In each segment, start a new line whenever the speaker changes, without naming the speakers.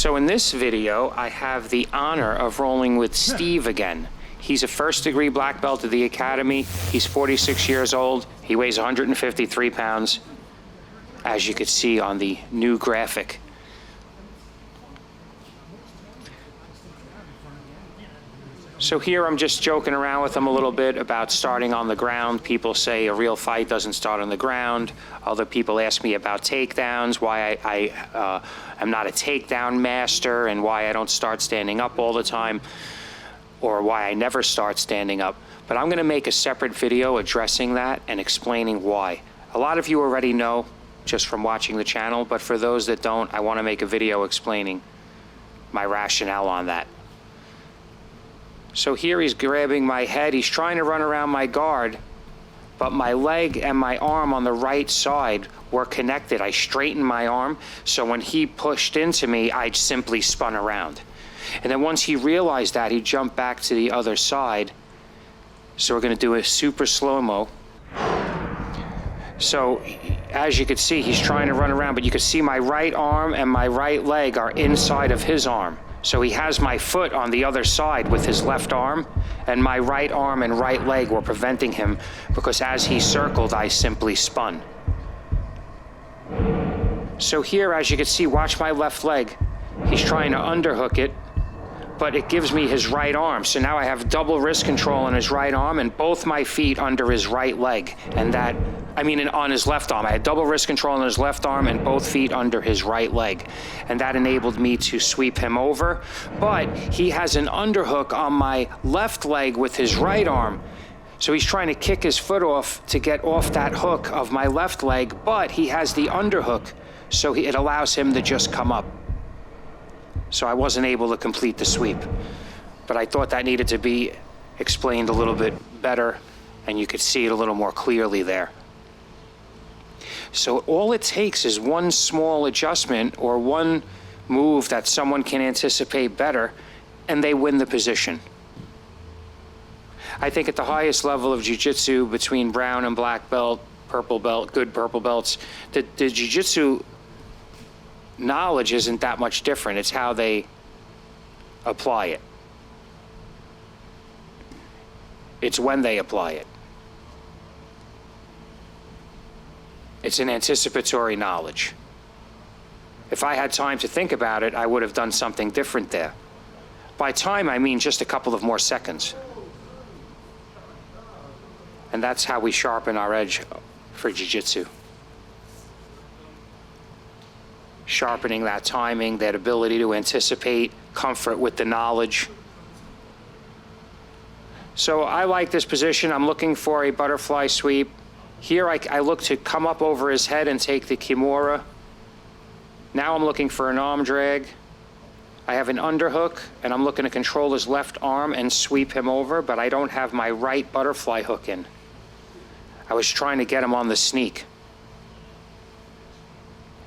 So in this video, I have the honor of rolling with Steve again. He's a first-degree black belt at the Academy. He's 46 years old. He weighs 153 pounds, as you could see on the new graphic. So here I'm just joking around with him a little bit about starting on the ground. People say a real fight doesn't start on the ground. Other people ask me about takedowns, why I am not a takedown master, and why I don't start standing up all the time, or why I never start standing up. But I'm gonna make a separate video addressing that and explaining why. A lot of you already know just from watching the channel, but for those that don't, I wanna make a video explaining my rationale on that. So here he's grabbing my head. He's trying to run around my guard, but my leg and my arm on the right side were connected. I straightened my arm, so when he pushed into me, I simply spun around. And then once he realized that, he jumped back to the other side. So we're gonna do a super slow-mo. So as you can see, he's trying to run around, but you can see my right arm and my right leg are inside of his arm. So he has my foot on the other side with his left arm, and my right arm and right leg were preventing him because as he circled, I simply spun. So here, as you can see, watch my left leg. He's trying to underhook it, but it gives me his right arm. So now I have double wrist control on his right arm and both my feet under his right leg. And that, on his left arm. I had double wrist control on his left arm and both feet under his right leg. And that enabled me to sweep him over. But he has an underhook on my left leg with his right arm. So he's trying to kick his foot off to get off that hook of my left leg, but he has the underhook, so it allows him to just come up. So I wasn't able to complete the sweep. But I thought that needed to be explained a little bit better, and you could see it a little more clearly there. So all it takes is one small adjustment or one move that someone can anticipate better, and they win the position. I think at the highest level of jiu-jitsu, between brown and black belt, purple belt, good purple belts, the jiu-jitsu knowledge isn't that much different. It's how they apply it. It's when they apply it. It's an anticipatory knowledge. If I had time to think about it, I would have done something different there. By time, I mean just a couple of more seconds. And that's how we sharpen our edge for jiu-jitsu. Sharpening that timing, that ability to anticipate, comfort with the knowledge. So I like this position. I'm looking for a butterfly sweep. Here I look to come up over his head and take the kimura. Now I'm looking for an arm drag. I have an underhook, and I'm looking to control his left arm and sweep him over, but I don't have my right butterfly hook in. I was trying to get him on the sneak.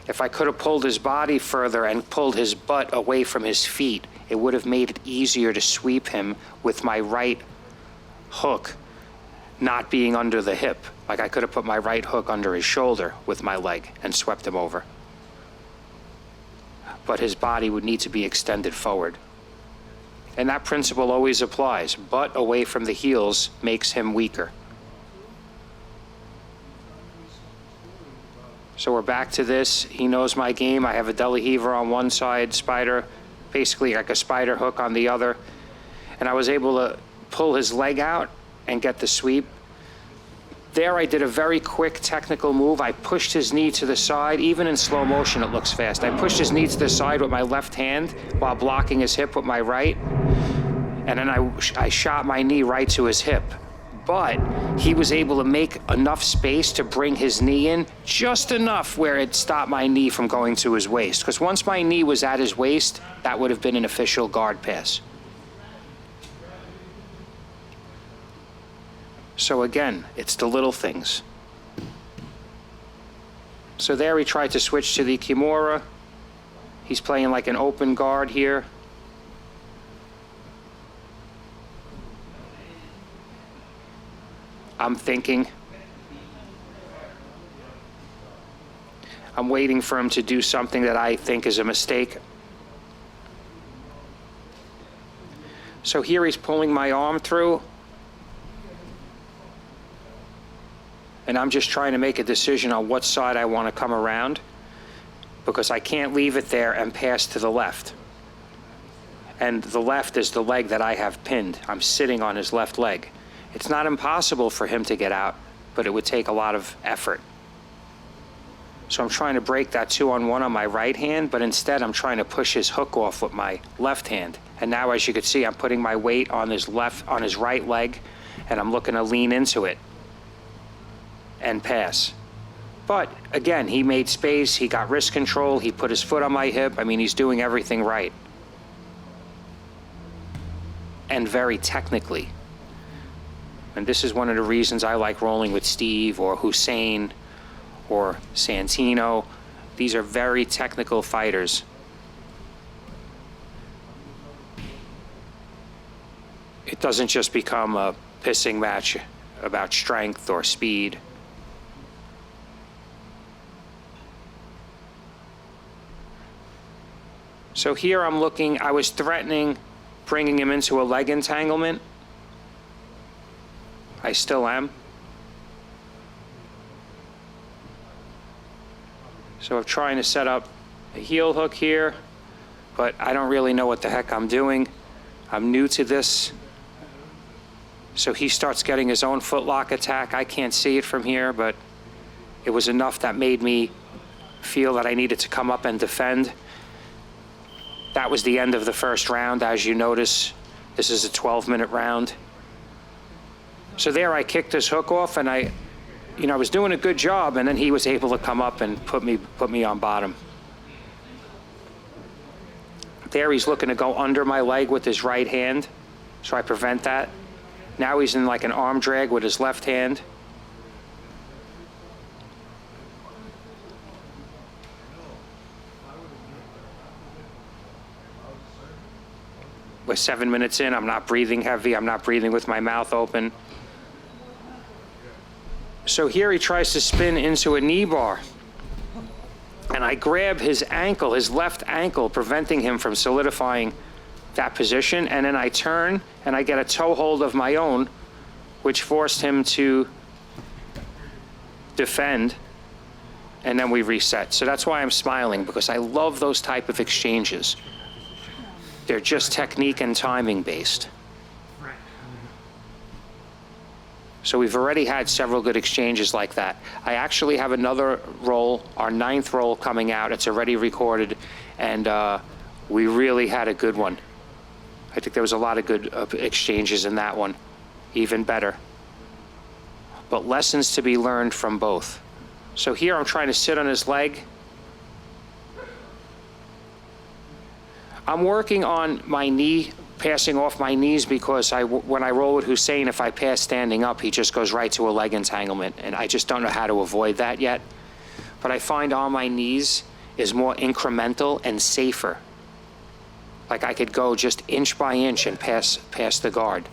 If I could have pulled his body further and pulled his butt away from his feet, it would have made it easier to sweep him with my right hook not being under the hip. Like I could have put my right hook under his shoulder with my leg and swept him over. But his body would need to be extended forward. And that principle always applies. Butt away from the heels makes him weaker. So we're back to this. He knows my game. I have a deli heaver on one side, spider, basically like a spider hook on the other. And I was able to pull his leg out and get the sweep. There I did a very quick technical move. I pushed his knee to the side. Even in slow motion, it looks fast. I pushed his knee to the side with my left hand while blocking his hip with my right. And then I shot my knee right to his hip. But he was able to make enough space to bring his knee in, just enough where it stopped my knee from going to his waist. Because once my knee was at his waist, that would have been an official guard pass. So again, it's the little things. So there he tried to switch to the kimura. He's playing like an open guard here. I'm thinking. I'm waiting for him to do something that I think is a mistake. So here he's pulling my arm through, and I'm just trying to make a decision on what side I want to come around, because I can't leave it there and pass to the left. And the left is the leg that I have pinned. I'm sitting on his left leg. It's not impossible for him to get out, but it would take a lot of effort. So I'm trying to break that 2-on-1 on my right hand, but instead I'm trying to push his hook off with my left hand. And now, as you can see, I'm putting my weight on his right leg, and I'm looking to lean into it and pass. But again, he made space, he got wrist control, he put his foot on my hip. I mean, he's doing everything right. And very technically. And this is one of the reasons I like rolling with Steve or Hussein or Santino. These are very technical fighters. It doesn't just become a pissing match about strength or speed. So here I'm looking, I was threatening bringing him into a leg entanglement. I still am. So I'm trying to set up a heel hook here, but I don't really know what the heck I'm doing. I'm new to this. So he starts getting his own footlock attack. I can't see it from here, but it was enough that made me feel that I needed to come up and defend. That was the end of the first round. As you notice, this is a 12-minute round. So there I kicked his hook off, and I was doing a good job, and then he was able to come up and put me on bottom. There he's looking to go under my leg with his right hand, so I prevent that. Now he's in like an arm drag with his left hand. We're 7 minutes in, I'm not breathing heavy, I'm not breathing with my mouth open. So here he tries to spin into a knee bar. And I grab his ankle, his left ankle, preventing him from solidifying that position. And then I turn and I get a toe hold of my own, which forced him to defend. And then we reset. So that's why I'm smiling, because I love those type of exchanges. They're just technique and timing based. So we've already had several good exchanges like that. I actually have another roll, our 9th roll coming out. It's already recorded, and we really had a good one. I think there was a lot of good exchanges in that one, even better. But lessons to be learned from both. So here I'm trying to sit on his leg. I'm working on my knee, passing off my knees, because when I roll with Hussein, if I pass standing up, he just goes right to a leg entanglement, and I just don't know how to avoid that yet. But I find on my knees is more incremental and safer. Like I could go just inch by inch and pass the guard.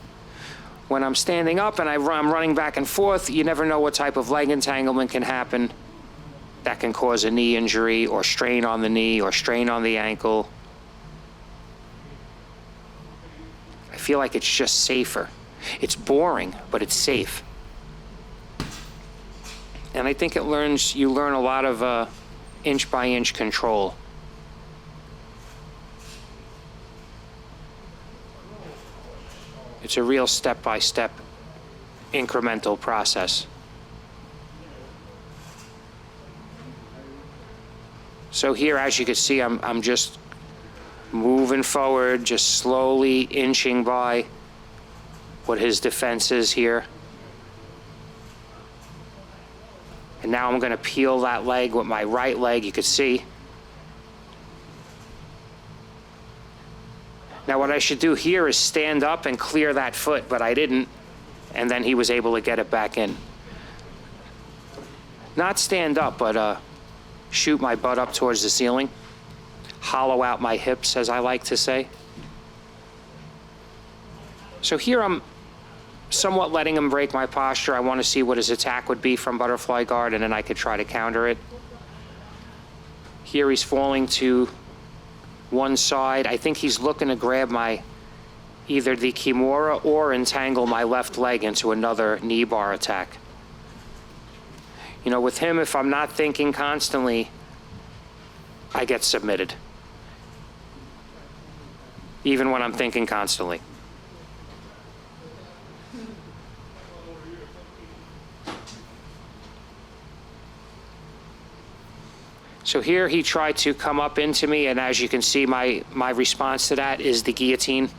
When I'm standing up and I'm running back and forth, you never know what type of leg entanglement can happen. That can cause a knee injury or strain on the knee or strain on the ankle. I feel like it's just safer. It's boring, but it's safe. And I think you learn a lot of inch by inch control. It's a real step-by-step incremental process. So here, as you can see, I'm just moving forward, just slowly inching by what his defense is here. And now I'm going to peel that leg with my right leg, you can see. Now what I should do here is stand up and clear that foot, but I didn't, and then he was able to get it back in. Not stand up, but shoot my butt up towards the ceiling. Hollow out my hips, as I like to say. So here I'm somewhat letting him break my posture. I want to see what his attack would be from butterfly guard, and then I could try to counter it. Here he's falling to one side. I think he's looking to grab my either the Kimura or entangle my left leg into another knee bar attack. You know, with him, if I'm not thinking constantly, I get submitted. Even when I'm thinking constantly. So here he tried to come up into me, and as you can see, my response to that is the guillotine.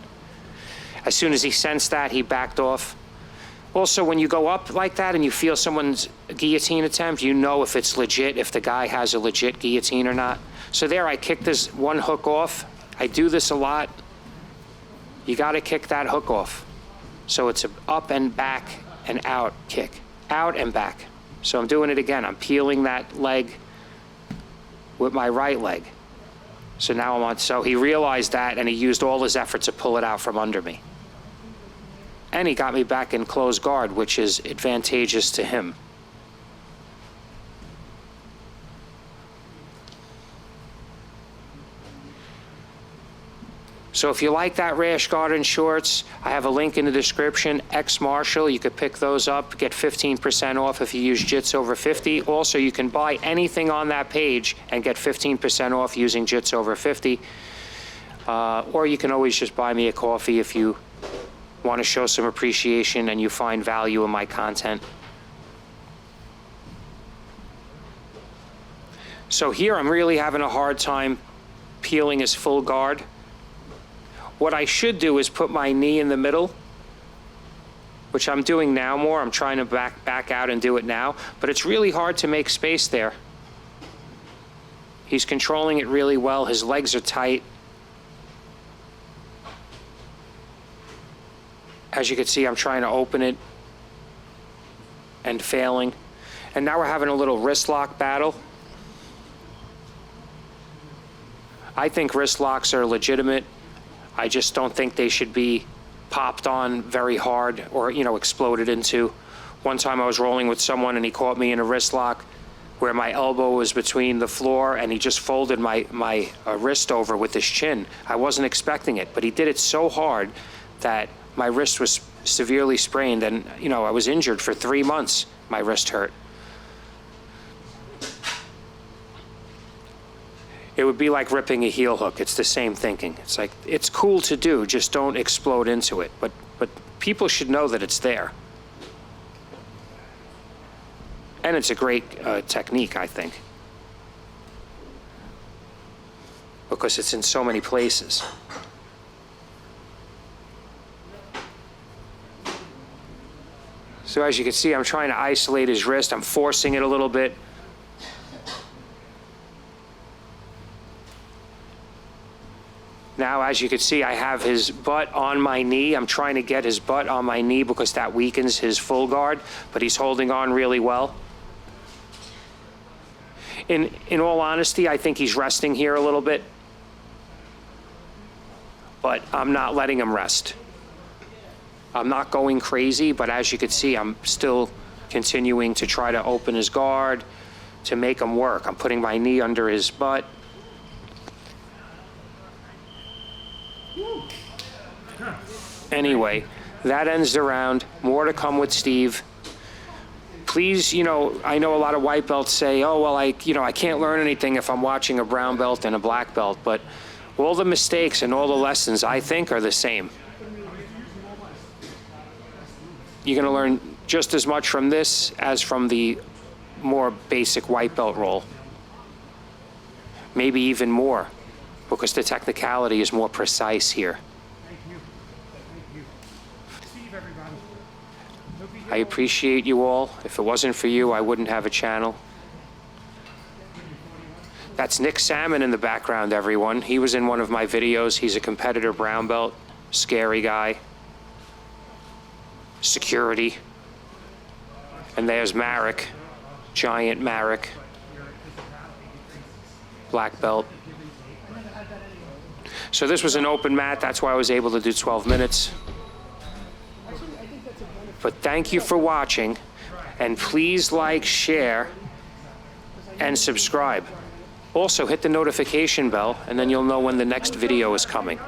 As soon as he sensed that, he backed off. Also, when you go up like that and you feel someone's guillotine attempt, you know if it's legit, if the guy has a legit guillotine or not. So there, I kicked this one hook off. I do this a lot. You got to kick that hook off. So it's a up and back and out kick. Out and back. So I'm doing it again. I'm peeling that leg with my right leg. So now I'm on, so he realized that and he used all his effort to pull it out from under me. And he got me back in closed guard, which is advantageous to him. So if you like that rash guard and shorts, I have a link in the description, X-Marshall. You could pick those up, get 15% off if you use Jits over 50. Also, you can buy anything on that page and get 15% off using Jits over 50. Or you can always just buy me a coffee if you want to show some appreciation and you find value in my content. So here I'm really having a hard time peeling his full guard. What I should do is put my knee in the middle, which I'm doing now more. I'm trying to back out and do it now, but it's really hard to make space there. He's controlling it really well. His legs are tight. As you can see, I'm trying to open it and failing. And now we're having a little wrist lock battle. I think wrist locks are legitimate. I just don't think they should be popped on very hard or, you know, exploded into. One time I was rolling with someone and he caught me in a wrist lock where my elbow was between the floor and he just folded my wrist over with his chin. I wasn't expecting it, but he did it so hard that my wrist was severely sprained and, you know, I was injured for 3 months. My wrist hurt. It would be like ripping a heel hook. It's the same thinking. It's like, it's cool to do, just don't explode into it. But people should know that it's there. And it's a great technique, I think. Because it's in so many places. So as you can see, I'm trying to isolate his wrist. I'm forcing it a little bit. Now, as you can see, I have his butt on my knee. I'm trying to get his butt on my knee because that weakens his full guard, but he's holding on really well. In all honesty, I think he's resting here a little bit, but I'm not letting him rest. I'm not going crazy, but as you can see, I'm still continuing to try to open his guard to make him work. I'm putting my knee under his butt. Anyway, that ends the round. More to come with Steve. Please, you know, I know a lot of white belts say, oh, well, I can't learn anything if I'm watching a brown belt and a black belt, but all the mistakes and all the lessons, I think, are the same. You're going to learn just as much from this as from the more basic white belt role. Maybe even more, because the technicality is more precise here. I appreciate you all. If it wasn't for you, I wouldn't have a channel. That's Nick Salmon in the background, everyone. He was in one of my videos. He's a competitor brown belt, scary guy. Security. And there's Marek, giant Marek, black belt. So this was an open mat. That's why I was able to do 12 minutes. But thank you for watching, and please like, share, and subscribe. Also, hit the notification bell, and then you'll know when the next video is coming.